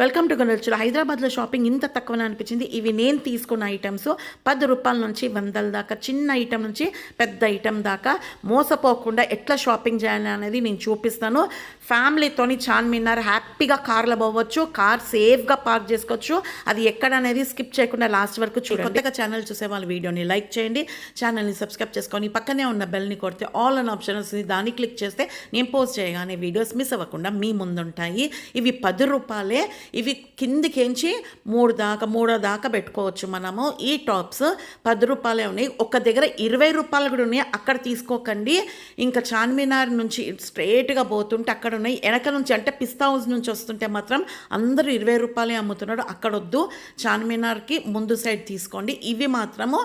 Welcome to గొల్లొచ్చులు. హైదరాబాద్లో shopping ఇంత తక్కువనే అనిపించింది. ఇవి నేను తీసుకున్న ఐటమ్స్ 10 రూపాయల నుంచి 100 దాకా, చిన్న ఐటమ్ నుంచి పెద్ద ఐటమ్ దాకా మోసపోకుండా ఎట్లా షాపింగ్ చేయాలి అనేది నేను చూపిస్తాను. ఫ్యామిలీతోని చార్మినార్ హ్యాపీగా కార్లో పోవచ్చు, కార్ సేఫ్గా పార్క్ చేసుకోవచ్చు. అది ఎక్కడ అనేది స్కిప్ చేయకుండా లాస్ట్ వరకు చూడండి. కొత్తగా ఛానల్ చూసే వాళ్ళ వీడియోని లైక్ చేయండి, ఛానల్ని సబ్స్క్రైబ్ చేసుకొని పక్కనే ఉన్న బెల్ని కొడితే ఆల్ అన్ ఆప్షన్ వస్తుంది. దాన్ని క్లిక్ చేస్తే నేను పోస్ట్ చేయగానే వీడియోస్ మిస్ అవ్వకుండా మీ ముందుంటాయి. ఇవి 10 రూపాయలే. ఇవి కిందికించి 3 దాకా పెట్టుకోవచ్చు మనము. ఈ టాప్స్ 10 రూపాయలే ఉన్నాయి. ఒక దగ్గర 20 రూపాయలు కూడా ఉన్నాయి. అక్కడ తీసుకోకండి. ఇంకా చార్మినార్ నుంచి స్ట్రైట్గా పోతుంటే అక్కడ ఉన్నాయి. వెనక నుంచి అంటే పిస్తా హౌస్ నుంచి వస్తుంటే మాత్రం అందరూ 20 రూపాయలే అమ్ముతున్నాడు. అక్కడ వద్దు, చార్మినార్కి ముందు సైడ్ తీసుకోండి. ఇవి మాత్రము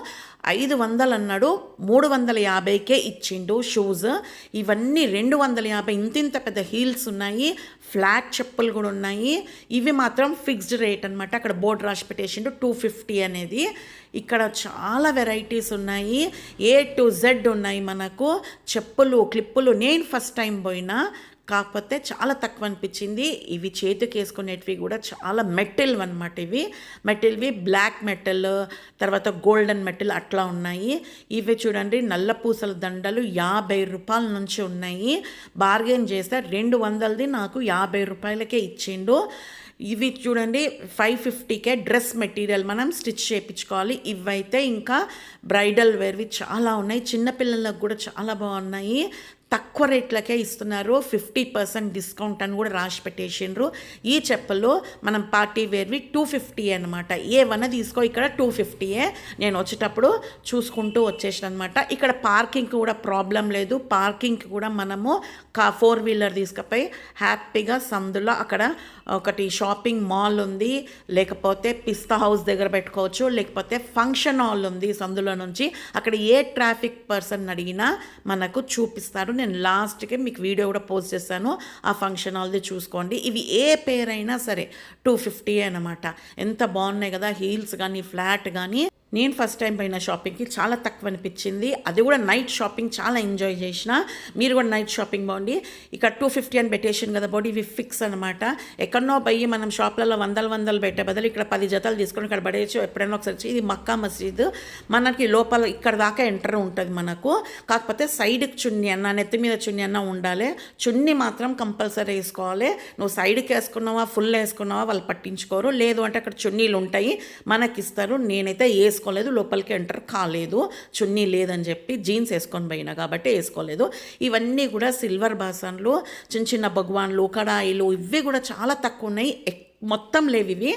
500 అన్నాడు, 350కే ఇచ్చిండు షూస్. ఇవన్నీ 250. ఇంత పెద్ద హీల్స్ ఉన్నాయి, ఫ్లాట్ చెప్పులు కూడా ఉన్నాయి. ఇవి మాత్రం ఫిక్స్డ్ రేట్ అనమాట. అక్కడ బోర్డు రాసి పెట్టేసిండు 250 అనేది. ఇక్కడ చాలా వెరైటీస్ ఉన్నాయి, A to Z ఉన్నాయి మనకు. చెప్పులు, క్లిప్పులు నేను ఫస్ట్ టైం పోయినా, కాకపోతే చాలా తక్కువ అనిపించింది. ఇవి చేతికి వేసుకునేటివి కూడా చాలా మెటల్ అనమాట. ఇవి మెటల్వి, బ్లాక్ మెటల్, తర్వాత గోల్డెన్ మెటల్ అట్లా ఉన్నాయి. ఇవి చూడండి, నల్ల పూసల దండలు 50 రూపాయల నుంచి ఉన్నాయి. బార్గెన్ చేస్తే 200ది నాకు 50 రూపాయలకే ఇచ్చిండు. ఇవి చూడండి 550కే డ్రెస్ మెటీరియల్ మనం స్టిచ్ చేయించుకోవాలి. ఇవైతే ఇంకా బ్రైడల్ వేర్వి చాలా ఉన్నాయి. చిన్నపిల్లలకు కూడా చాలా బాగున్నాయి. తక్కువ రేట్లకే ఇస్తున్నారు. 50% డిస్కౌంట్ అని కూడా రాసి పెట్టేసిండ్రు. ఈ చెప్పులు మనం పార్టీ వేర్వి 250 అనమాట. ఏవన్నా తీసుకో, ఇక్కడ 250. నేను వచ్చేటప్పుడు చూసుకుంటూ వచ్చేసాను అనమాట. ఇక్కడ పార్కింగ్ కూడా ప్రాబ్లం లేదు. పార్కింగ్ కూడా మనము 4 వీలర్ తీసుకుపోయి హ్యాపీగా సందులో అక్కడ ఒకటి షాపింగ్ మాల్ ఉంది, లేకపోతే పిస్తా హౌస్ దగ్గర పెట్టుకోవచ్చు, లేకపోతే ఫంక్షన్ హాల్ ఉంది సందులో నుంచి. అక్కడ ఏ ట్రాఫిక్ పర్సన్ అడిగినా మనకు చూపిస్తారు. నేను లాస్ట్కి మీకు వీడియో కూడా పోస్ట్ చేశాను, ఆ ఫంక్షన్ హాల్ది చూసుకోండి. ఇవి ఏ పేరైనా సరే 250 అనమాట. ఎంత బాగున్నాయి కదా, హీల్స్ కానీ ఫ్లాట్ కానీ. నేను ఫస్ట్ టైం పోయిన షాపింగ్కి చాలా తక్కువ అనిపించింది. అది కూడా నైట్ షాపింగ్ చాలా ఎంజాయ్ చేసిన. మీరు కూడా నైట్ షాపింగ్ బాగుంది. ఇక్కడ 250 అని పెట్టేసాను కదా బాడీ, ఇవి ఫిక్స్ అనమాట. ఎక్కడనో పోయి మనం షాప్లలో వందలు పెట్టే బదులు ఇక్కడ 10 జతలు తీసుకొని ఇక్కడ పడేయచ్చు. ఎప్పుడైనా ఒకసారి. ఇది మక్కా మసీద్. మనకి లోపల ఇక్కడ దాకా ఎంటర్ ఉంటుంది మనకు. కాకపోతే సైడ్కి చున్నీ అన్న, నెత్తి మీద చున్నీ అన్న ఉండాలి. చున్నీ మాత్రం కంపల్సరీ వేసుకోవాలి. నువ్వు సైడ్కి వేసుకున్నావా, ఫుల్ వేసుకున్నావా వాళ్ళు పట్టించుకోరు. లేదు అంటే అక్కడ చున్నీలు ఉంటాయి, మనకిస్తారు. నేనైతే వేసుకోలేదు, లోపలికి ఎంటర్ కాలేదు. చున్నీ లేదని చెప్పి జీన్స్ వేసుకొని పోయినా కాబట్టి వేసుకోలేదు. ఇవన్నీ కూడా సిల్వర్ బాసన్లు, చిన్న చిన్న భగవాన్లు, కడాయిలు, ఇవి కూడా చాలా తక్కువ ఉన్నాయి. మొత్తం లేవు ఇవి,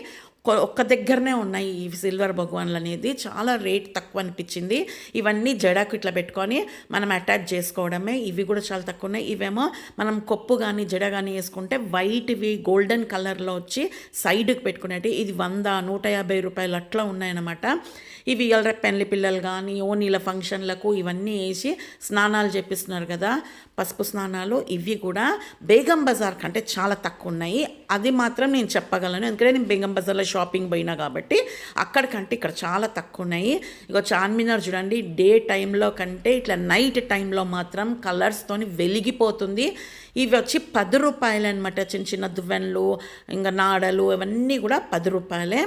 ఒక్క దగ్గరనే ఉన్నాయి. ఈ సిల్వర్ భగవాన్లు అనేది చాలా రేట్ తక్కువ అనిపించింది. ఇవన్నీ జడకు ఇట్లా పెట్టుకొని మనం అటాచ్ చేసుకోవడమే. ఇవి కూడా చాలా తక్కువ ఉన్నాయి. ఇవేమో మనం కొప్పు కానీ జడ కానీ వేసుకుంటే వైట్వి గోల్డెన్ కలర్లో వచ్చి సైడ్కి పెట్టుకునేవి. ఇది 100, 150 రూపాయలు అట్లా ఉన్నాయన్నమాట. ఇవి రేపు పెళ్లి పిల్లలు కానీ ఓనీల ఫంక్షన్లకు ఇవన్నీ వేసి స్నానాలు చేపిస్తున్నారు కదా, పసుపు స్నానాలు. ఇవి కూడా బేగం బజార్ కంటే చాలా తక్కువ ఉన్నాయి. అది మాత్రం నేను చెప్పగలను, ఎందుకంటే నేను బేగం బజార్లో షాపింగ్ పోయినా కాబట్టి. అక్కడికంటే ఇక్కడ చాలా తక్కువ ఉన్నాయి. ఇక చార్మినార్ చూడండి, డే టైంలో కంటే ఇట్లా నైట్ టైంలో మాత్రం కలర్స్తోని వెలిగిపోతుంది. ఇవి వచ్చి 10 రూపాయలు అనమాట. చిన్న చిన్న దువ్వెనలు, ఇంకా నాడలు, ఇవన్నీ కూడా 10 రూపాయలే.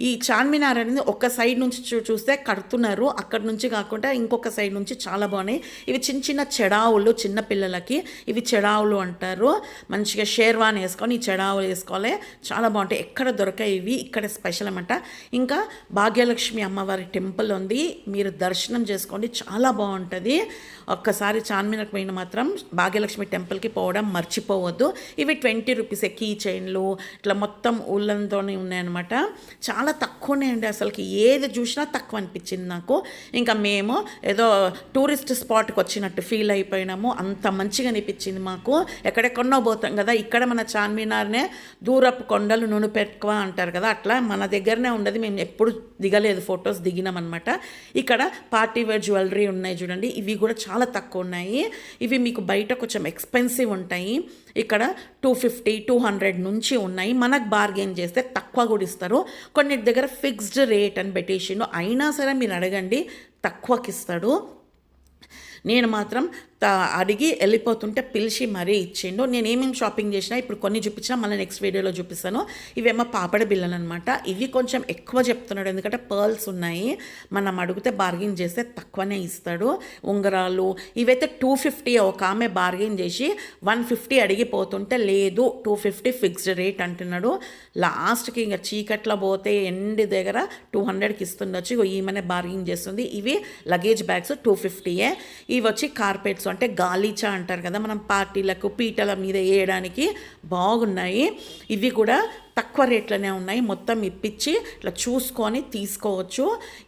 ఈ చార్మినార్ అనేది ఒక సైడ్ నుంచి చూస్తే కడుతున్నారు, అక్కడ నుంచి కాకుండా ఇంకొక సైడ్ నుంచి చాలా బాగున్నాయి. ఇవి చిన్న చిన్న చెడావులు, చిన్న పిల్లలకి ఇవి చెడావులు అంటారు. మంచిగా షేర్వాన్ వేసుకొని ఈ చెడావులు వేసుకోవాలి, చాలా బాగుంటాయి. ఎక్కడ దొరకాయి ఇవి, ఇక్కడ స్పెషల్ అన్నమాట. ఇంకా భాగ్యలక్ష్మి అమ్మవారి టెంపుల్ ఉంది, మీరు దర్శనం చేసుకోండి, చాలా బాగుంటుంది. ఒక్కసారి చార్మినార్కి పోయిన మాత్రం భాగ్యలక్ష్మి టెంపుల్కి పోవడం మర్చిపోవద్దు. ఇవి 20 రూపీసే. కీ చైన్లు ఇట్లా మొత్తం ఊళ్ళతోనే ఉన్నాయన్నమాట. చాలా తక్కువనే అండి. అసలుకి ఏది చూసినా తక్కువ అనిపించింది నాకు. ఇంకా మేము ఏదో టూరిస్ట్ స్పాట్కి వచ్చినట్టు ఫీల్ అయిపోయినాము. అంత మంచిగా అనిపించింది మాకు. ఎక్కడెక్కడో పోతాం కదా, ఇక్కడ మన చార్మినార్నే దూరపు కొండలు నునుపెట్టుకో అంటారు కదా, అట్లా మన దగ్గరనే ఉండదు. మేము ఎప్పుడు దిగలేదు, ఫొటోస్ దిగినామన్నమాట. ఇక్కడ పార్టీ వేర్ జ్యువెలరీ ఉన్నాయి చూడండి, ఇవి కూడా చాలా తక్కువ ఉన్నాయి. ఇవి మీకు బయట కొంచెం ఎక్స్పెన్సివ్ ఉంటాయి. ఇక్కడ 250, 200 నుంచి ఉన్నాయి. మనకు బార్గెన్ చేస్తే తక్కువ కూడా ఇస్తారు. కొన్నిటి దగ్గర ఫిక్స్డ్ రేట్ అని పెట్టేసిండు, అయినా సరే మీరు అడగండి, తక్కువకి ఇస్తాడు. నేను మాత్రం అడిగి వెళ్ళిపోతుంటే పిలిచి మరీ ఇచ్చిండు. నేను ఏమేమి షాపింగ్ చేసినా ఇప్పుడు కొన్ని చూపించినా మళ్ళీ నెక్స్ట్ వీడియోలో చూపిస్తాను. ఇవేమో పాపడ బిళ్ళలు అనమాట. ఇవి కొంచెం ఎక్కువ చెప్తున్నాడు, ఎందుకంటే పర్ల్స్ ఉన్నాయి. మనం అడిగితే బార్గెన్ చేస్తే తక్కువనే ఇస్తాడు. ఉంగరాలు ఇవైతే 250, ఒక ఆమె బార్గెన్ చేసి 150 అడిగిపోతుంటే లేదు 250 ఫిక్స్డ్ రేట్ అంటున్నాడు. లాస్ట్కి ఇంకా చీకట్లో పోతే ఎండి దగ్గర 200కి ఇస్తుండొచ్చు. ఈమెనే బార్గెన్ చేస్తుంది. ఇవి లగేజ్ బ్యాగ్స్ 250. ఇవి వచ్చి కార్పెట్స్ అంటే గాలీచా అంటారు కదా, మనం పార్టీలకు పీటల మీద వేయడానికి బాగున్నాయి. ఇవి కూడా తక్కువ రేట్లోనే ఉన్నాయి. మొత్తం ఇప్పించి ఇట్లా చూసుకొని తీసుకోవచ్చు.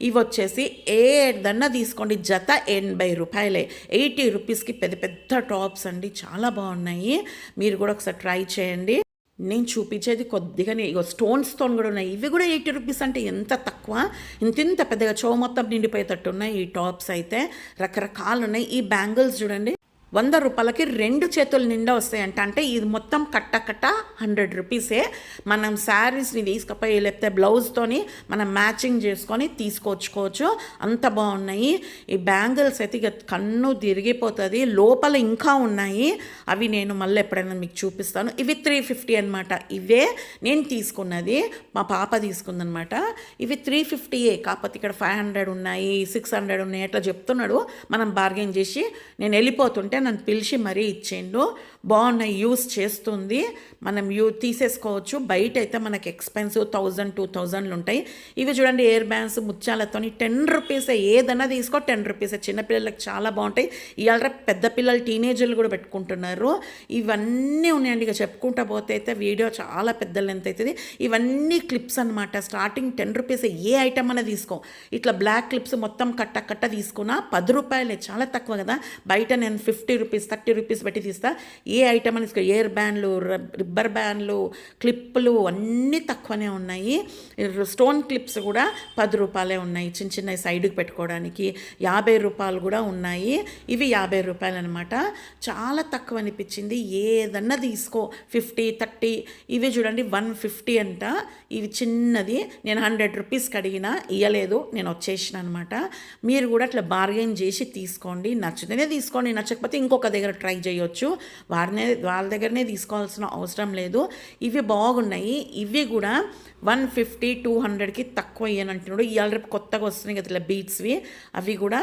ఇవి వచ్చేసి ఏదన్నా తీసుకోండి, జత 80 రూపాయలే. 80 రూపీస్కి పెద్ద పెద్ద టాప్స్ అండి, చాలా బాగున్నాయి. మీరు కూడా ఒకసారి ట్రై చేయండి. నేను చూపించేది కొద్దిగానే, ఇగో స్టోన్స్తో కూడా ఉన్నాయి. ఇవి కూడా 80 రూపీస్ అంటే ఎంత తక్కువ, ఇంత పెద్దగా చో మొత్తం నిండిపోయేటట్టు ఉన్నాయి ఈ టాప్స్ అయితే. రకరకాలు ఉన్నాయి. ఈ బ్యాంగిల్స్ చూడండి, 100 రూపాయలకి 2 చేతులు నిండా వస్తాయంట. అంటే ఇది మొత్తం కట్ట 100 రూపీసే. మనం శారీస్ని తీసుకపోయి లేకపోతే బ్లౌజ్తోని మనం మ్యాచింగ్ చేసుకొని తీసుకొచ్చుకోవచ్చు. అంత బాగున్నాయి ఈ బ్యాంగిల్స్ అయితే. ఇక కన్ను తిరిగిపోతుంది. లోపల ఇంకా ఉన్నాయి, అవి నేను మళ్ళీ ఎప్పుడైనా మీకు చూపిస్తాను. ఇవి 350 అనమాట. ఇవే నేను తీసుకున్నది, మా పాప తీసుకుందనమాట. ఇవి 350, కాకపోతే ఇక్కడ 500 ఉన్నాయి, 600 ఉన్నాయి అట్లా చెప్తున్నాడు. మనం బార్గెన్ చేసి నేను వెళ్ళిపోతుంటే నన్ను పిలిచి మరీ ఇచ్చిండు. బాగున్నాయి, యూస్ చేస్తుంది, మనం తీసేసుకోవచ్చు. బయట అయితే మనకి ఎక్స్పెన్సివ్ 1000-2000 ఉంటాయి. ఇవి చూడండి ఎయిర్ బ్యాండ్స్ ముత్యాలతో 10 రూపీసే. ఏదన్నా తీసుకో 10 రూపీసే. చిన్నపిల్లలకి చాలా బాగుంటాయి. ఇవాళ పెద్ద పిల్లలు టీనేజర్లు కూడా పెట్టుకుంటున్నారు. ఇవన్నీ ఉన్నాయండి. ఇక చెప్పుకుంటా పోతే అయితే వీడియో చాలా పెద్ద లెంత్ అవుతుంది. ఇవన్నీ క్లిప్స్ అనమాట. స్టార్టింగ్ 10 రూపీసే. ఏ ఐటమ్ అన్నా తీసుకో. ఇట్లా బ్లాక్ క్లిప్స్ మొత్తం కట్ట తీసుకున్నా 10 రూపాయలే, చాలా తక్కువ కదా. బయట నేను 50 రూపీస్ 30 రూపీస్ పెట్టి తీస్తా. ఏ ఐటమ్ అని తీసుకో. ఎయిర్ బ్యాండ్లు, రిబ్బర్ బ్యాండ్లు, క్లిప్పులు అన్నీ తక్కువనే ఉన్నాయి. స్టోన్ క్లిప్స్ కూడా 10 రూపాయలే ఉన్నాయి. చిన్న చిన్న సైడ్కి పెట్టుకోవడానికి 50 రూపాయలు కూడా ఉన్నాయి. ఇవి 50 రూపాయలు అనమాట. చాలా తక్కువ అనిపించింది. ఏదన్నా తీసుకో 50, 30. ఇవి చూడండి 150 అంట. ఇవి చిన్నది. నేను 100 రూపీస్కి అడిగినా ఇవ్వలేదు, నేను వచ్చేసిన అనమాట. మీరు కూడా అట్లా బార్గెన్ చేసి తీసుకోండి. నచ్చితేనే తీసుకోండి, నచ్చకపోతే ఇంకొక దగ్గర ట్రై చేయొచ్చు. వాళ్ళ దగ్గరనే తీసుకోవాల్సిన అవసరం లేదు. ఇవి బాగున్నాయి. ఇవి కూడా 150-200కి తక్కువ ఇయ్యనంటున్నాడు. ఇవాళ రేపు కొత్తగా వస్తున్నాయి కదా ఇట్లా బీట్స్వి. అవి కూడా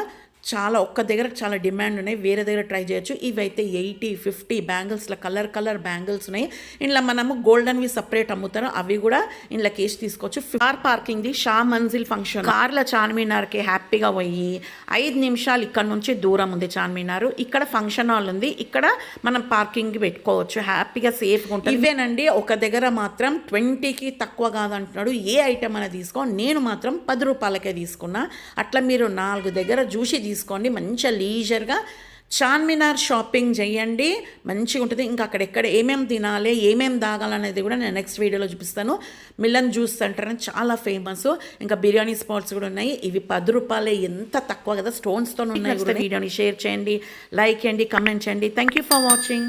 చాలా ఒక్క దగ్గర చాలా డిమాండ్ ఉన్నాయి. వేరే దగ్గర ట్రై చేయొచ్చు. ఇవైతే 80-50 బ్యాంగిల్స్లో కలర్ బ్యాంగిల్స్ ఉన్నాయి. ఇంట్లో మనము గోల్డెన్వి సపరేట్ అమ్ముతారు. అవి కూడా ఇంట్లో కేసు తీసుకోవచ్చు. కార్ పార్కింగ్ది షా మంజిల్ ఫంక్షన్. కార్ల చార్మినార్కి హ్యాపీగా పోయి 5 నిమిషాలు ఇక్కడ నుంచి దూరం ఉంది చార్మినార్. ఇక్కడ ఫంక్షన్ హాల్ ఉంది. ఇక్కడ మనం పార్కింగ్ పెట్టుకోవచ్చు. హ్యాపీగా సేఫ్గా ఉంటుంది. ఇవేనండి. ఒక దగ్గర మాత్రం 20కి తక్కువ కాదంటున్నాడు. ఏ ఐటమ్ అనేది తీసుకో. నేను మాత్రం 10 రూపాయలకే తీసుకున్నా. అట్లా మీరు 4 దగ్గర చూసి తీసుకోండి. మంచిగా లీజర్గా చార్మినార్ షాపింగ్ చేయండి, మంచిగా ఉంటుంది. ఇంకా అక్కడెక్కడ ఏమేమి తినాలి, ఏమేమి తాగాలనేది కూడా నేను నెక్స్ట్ వీడియోలో చూపిస్తాను. మిలన్ జ్యూస్ సెంటర్ అని చాలా ఫేమస్. ఇంకా బిర్యానీ స్పాట్స్ కూడా ఉన్నాయి. ఇవి 10 రూపాయలే, ఎంత తక్కువ కదా. స్టోన్స్తో ఉన్నాయి. వీడియోని షేర్ చేయండి, లైక్ చేయండి, కమెంట్ చేయండి. Thank you for watching.